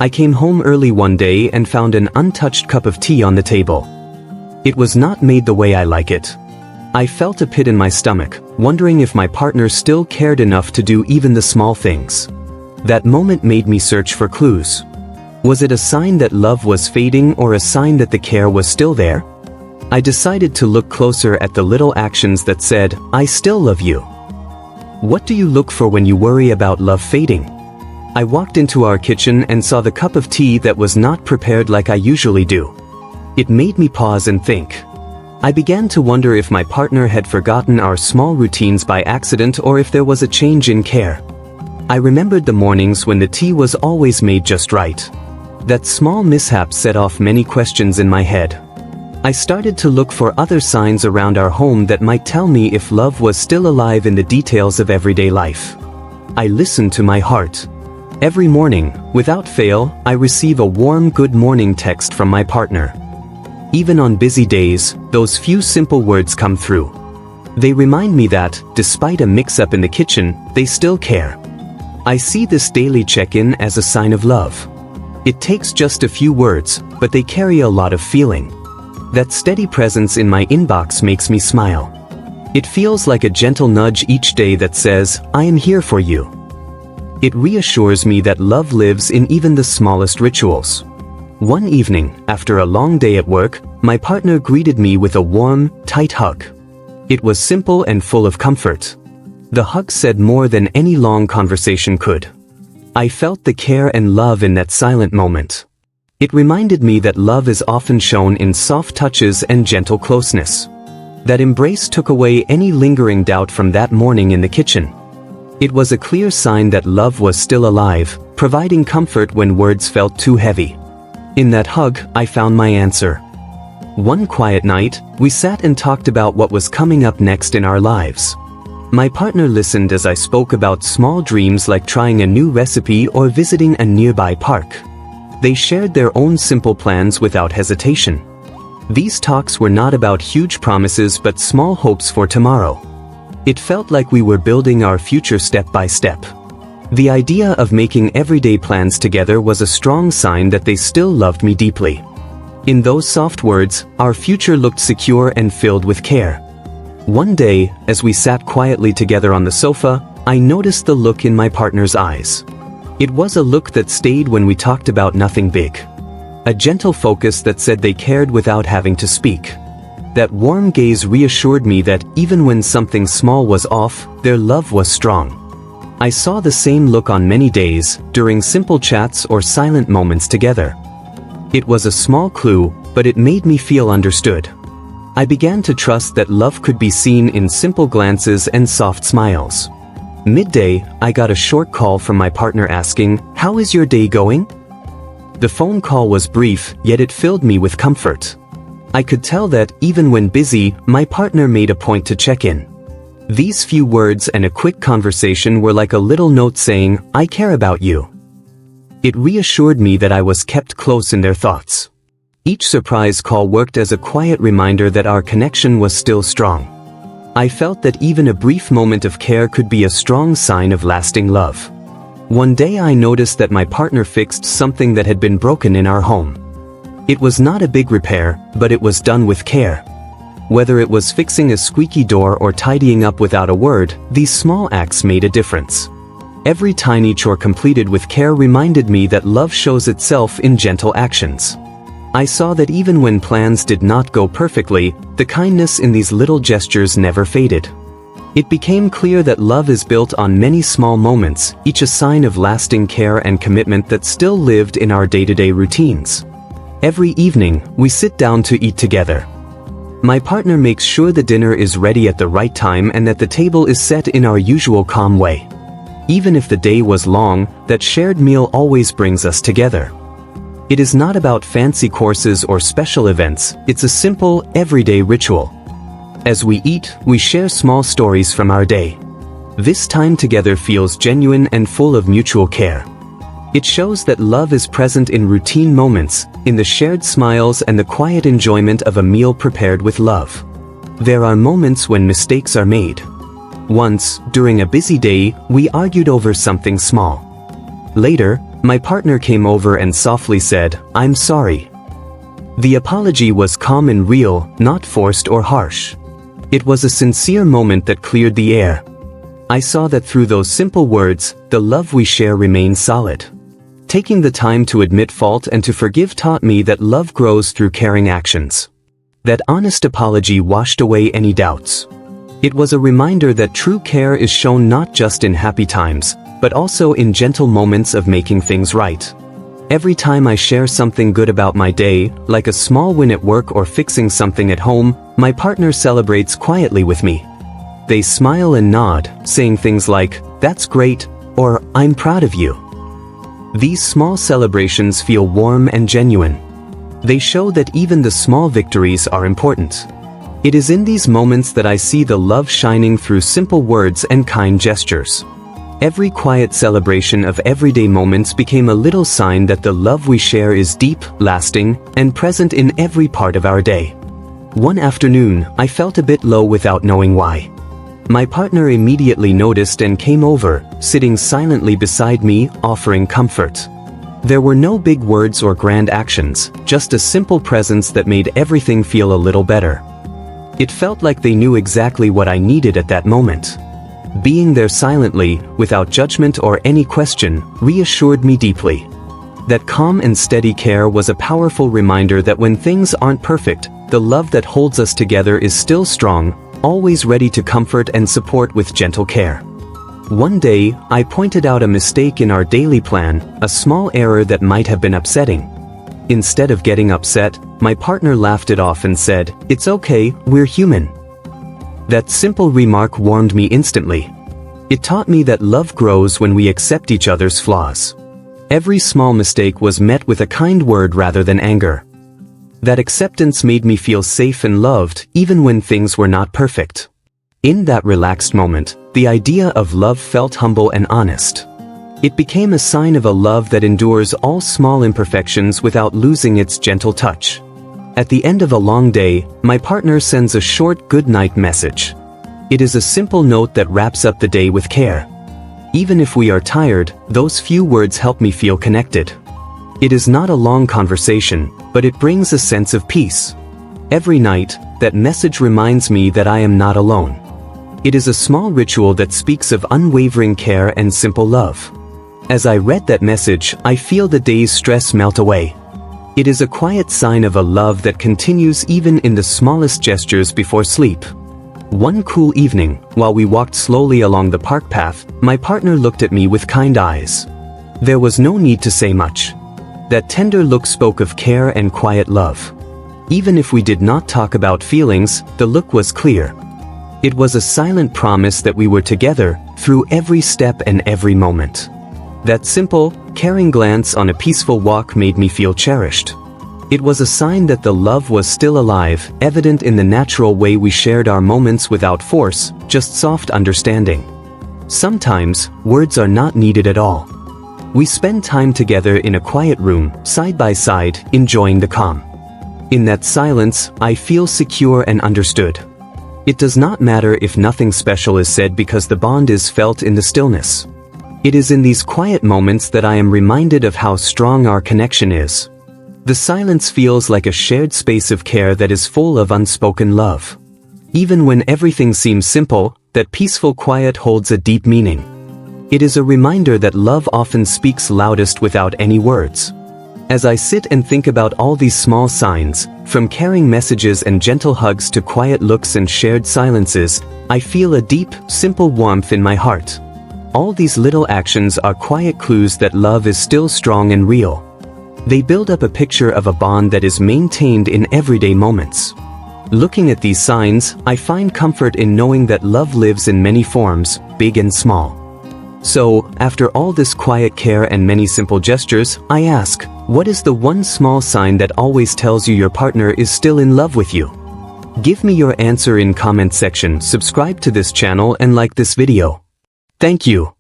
I came home early one day and found an untouched cup of tea on the table. It was not made the way I like it. I felt a pit in my stomach, wondering if my partner still cared enough to do even the small things. That moment made me search for clues. Was it a sign that love was fading or a sign that the care was still there? I decided to look closer at the little actions that said, "I still love you." What do you look for when you worry about love fading? I walked into our kitchen and saw the cup of tea that was not prepared like I usually do. It made me pause and think. I began to wonder if my partner had forgotten our small routines by accident or if there was a change in care. I remembered the mornings when the tea was always made just right. That small mishap set off many questions in my head. I started to look for other signs around our home that might tell me if love was still alive in the details of everyday life. I listened to my heart. Every morning, without fail, I receive a warm good morning text from my partner. Even on busy days, those few simple words come through. They remind me that, despite a mix-up in the kitchen, they still care. I see this daily check-in as a sign of love. It takes just a few words, but they carry a lot of feeling. That steady presence in my inbox makes me smile. It feels like a gentle nudge each day that says, "I am here for you." It reassures me that love lives in even the smallest rituals. One evening, after a long day at work, my partner greeted me with a warm, tight hug. It was simple and full of comfort. The hug said more than any long conversation could. I felt the care and love in that silent moment. It reminded me that love is often shown in soft touches and gentle closeness. That embrace took away any lingering doubt from that morning in the kitchen. It was a clear sign that love was still alive, providing comfort when words felt too heavy. In that hug, I found my answer. One quiet night, we sat and talked about what was coming up next in our lives. My partner listened as I spoke about small dreams like trying a new recipe or visiting a nearby park. They shared their own simple plans without hesitation. These talks were not about huge promises but small hopes for tomorrow. It felt like we were building our future step by step. The idea of making everyday plans together was a strong sign that they still loved me deeply. In those soft words, our future looked secure and filled with care. One day, as we sat quietly together on the sofa, I noticed the look in my partner's eyes. It was a look that stayed when we talked about nothing big. A gentle focus that said they cared without having to speak. That warm gaze reassured me that even when something small was off, their love was strong. I saw the same look on many days, during simple chats or silent moments together. It was a small clue, but it made me feel understood. I began to trust that love could be seen in simple glances and soft smiles. Midday, I got a short call from my partner asking, "How is your day going?" The phone call was brief, yet it filled me with comfort. I could tell that, even when busy, my partner made a point to check in. These few words and a quick conversation were like a little note saying, "I care about you." It reassured me that I was kept close in their thoughts. Each surprise call worked as a quiet reminder that our connection was still strong. I felt that even a brief moment of care could be a strong sign of lasting love. One day I noticed that my partner fixed something that had been broken in our home. It was not a big repair, but it was done with care. Whether it was fixing a squeaky door or tidying up without a word, these small acts made a difference. Every tiny chore completed with care reminded me that love shows itself in gentle actions. I saw that even when plans did not go perfectly, the kindness in these little gestures never faded. It became clear that love is built on many small moments, each a sign of lasting care and commitment that still lived in our day-to-day routines. Every evening, we sit down to eat together. My partner makes sure the dinner is ready at the right time and that the table is set in our usual calm way. Even if the day was long, that shared meal always brings us together. It is not about fancy courses or special events, it's a simple, everyday ritual. As we eat, we share small stories from our day. This time together feels genuine and full of mutual care. It shows that love is present in routine moments, in the shared smiles and the quiet enjoyment of a meal prepared with love. There are moments when mistakes are made. Once, during a busy day, we argued over something small. Later, My partner came over and softly said, "I'm sorry." The apology was calm and real, not forced or harsh. It was a sincere moment that cleared the air. I saw that through those simple words, the love we share remains solid. Taking the time to admit fault and to forgive taught me that love grows through caring actions. That honest apology washed away any doubts. It was a reminder that true care is shown not just in happy times, but also in gentle moments of making things right. Every time I share something good about my day, like a small win at work or fixing something at home, my partner celebrates quietly with me. They smile and nod, saying things like, "That's great," or "I'm proud of you." These small celebrations feel warm and genuine. They show that even the small victories are important. It is in these moments that I see the love shining through simple words and kind gestures. Every quiet celebration of everyday moments became a little sign that the love we share is deep, lasting, and present in every part of our day. One afternoon, I felt a bit low without knowing why. My partner immediately noticed and came over, sitting silently beside me, offering comfort. There were no big words or grand actions, just a simple presence that made everything feel a little better. It felt like they knew exactly what I needed at that moment. Being there silently, without judgment or any question, reassured me deeply. That calm and steady care was a powerful reminder that when things aren't perfect, the love that holds us together is still strong, always ready to comfort and support with gentle care. One day, I pointed out a mistake in our daily plan, a small error that might have been upsetting. Instead of getting upset, my partner laughed it off and said, "It's okay, we're human." That simple remark warmed me instantly. It taught me that love grows when we accept each other's flaws. Every small mistake was met with a kind word rather than anger. That acceptance made me feel safe and loved, even when things were not perfect. In that relaxed moment, the idea of love felt humble and honest. It became a sign of a love that endures all small imperfections without losing its gentle touch. At the end of a long day, my partner sends a short good-night message. It is a simple note that wraps up the day with care. Even if we are tired, those few words help me feel connected. It is not a long conversation, but it brings a sense of peace. Every night, that message reminds me that I am not alone. It is a small ritual that speaks of unwavering care and simple love. As I read that message, I feel the day's stress melt away. It is a quiet sign of a love that continues even in the smallest gestures before sleep. One cool evening, while we walked slowly along the park path, my partner looked at me with kind eyes. There was no need to say much. That tender look spoke of care and quiet love. Even if we did not talk about feelings, the look was clear. It was a silent promise that we were together, through every step and every moment. That simple, caring glance on a peaceful walk made me feel cherished. It was a sign that the love was still alive, evident in the natural way we shared our moments without force, just soft understanding. Sometimes, words are not needed at all. We spend time together in a quiet room, side by side, enjoying the calm. In that silence, I feel secure and understood. It does not matter if nothing special is said because the bond is felt in the stillness. It is in these quiet moments that I am reminded of how strong our connection is. The silence feels like a shared space of care that is full of unspoken love. Even when everything seems simple, that peaceful quiet holds a deep meaning. It is a reminder that love often speaks loudest without any words. As I sit and think about all these small signs, from caring messages and gentle hugs to quiet looks and shared silences, I feel a deep, simple warmth in my heart. All these little actions are quiet clues that love is still strong and real. They build up a picture of a bond that is maintained in everyday moments. Looking at these signs, I find comfort in knowing that love lives in many forms, big and small. So, after all this quiet care and many simple gestures, I ask, what is the one small sign that always tells you your partner is still in love with you? Give me your answer in comment section, subscribe to this channel and like this video. Thank you.